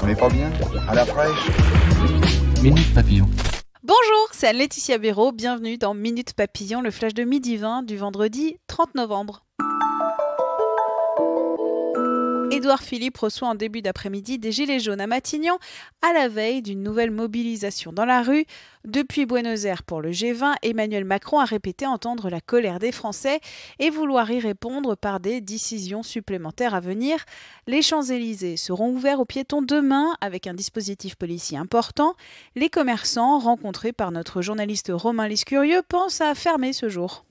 On n'est pas bien? À la fraîche? Minute Papillon. Bonjour, c'est Anne-Laetitia Béraud, bienvenue dans Minute Papillon, le flash de midi 20 du vendredi 30 novembre. Édouard Philippe reçoit en début d'après-midi des Gilets jaunes à Matignon, à la veille d'une nouvelle mobilisation dans la rue. Depuis Buenos Aires pour le G20, Emmanuel Macron a répété entendre la colère des Français et vouloir y répondre par des décisions supplémentaires à venir. Les Champs-Élysées seront ouverts aux piétons demain avec un dispositif policier important. Les commerçants, rencontrés par notre journaliste Romain Lescurieux, pensent à fermer ce jour.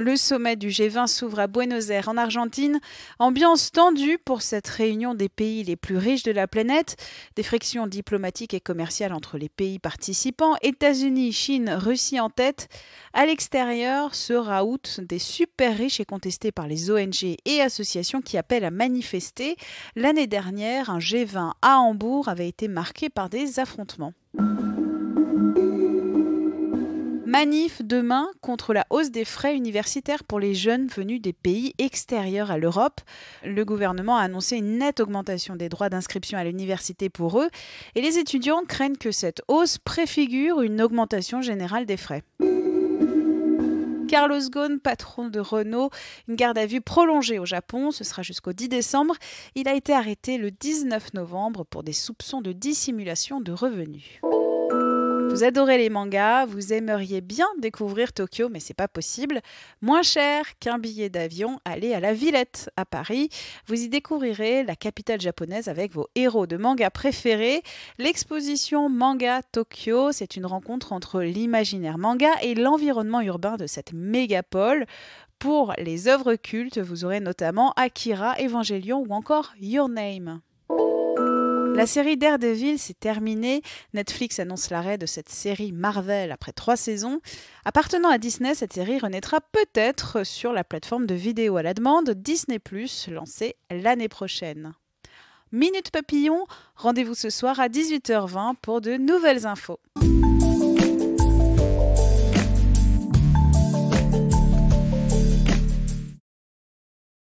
Le sommet du G20 s'ouvre à Buenos Aires en Argentine. Ambiance tendue pour cette réunion des pays les plus riches de la planète. Des frictions diplomatiques et commerciales entre les pays participants. États-Unis, Chine, Russie en tête. À l'extérieur, ce raout des super riches est contesté par les ONG et associations qui appellent à manifester. L'année dernière, un G20 à Hambourg avait été marqué par des affrontements. Manif demain contre la hausse des frais universitaires pour les jeunes venus des pays extérieurs à l'Europe. Le gouvernement a annoncé une nette augmentation des droits d'inscription à l'université pour eux et les étudiants craignent que cette hausse préfigure une augmentation générale des frais. Carlos Ghosn, patron de Renault, une garde à vue prolongée au Japon, ce sera jusqu'au 10 décembre. Il a été arrêté le 19 novembre pour des soupçons de dissimulation de revenus. Vous adorez les mangas, vous aimeriez bien découvrir Tokyo, mais c'est pas possible. Moins cher qu'un billet d'avion, allez à la Villette à Paris. Vous y découvrirez la capitale japonaise avec vos héros de manga préférés. L'exposition Manga Tokyo, c'est une rencontre entre l'imaginaire manga et l'environnement urbain de cette mégapole. Pour les œuvres cultes, vous aurez notamment Akira, Evangelion ou encore Your Name. La série Daredevil s'est terminée. Netflix annonce l'arrêt de cette série Marvel après 3 saisons. Appartenant à Disney, cette série renaîtra peut-être sur la plateforme de vidéo à la demande Disney+, lancée l'année prochaine. Minute Papillon, rendez-vous ce soir à 18h20 pour de nouvelles infos.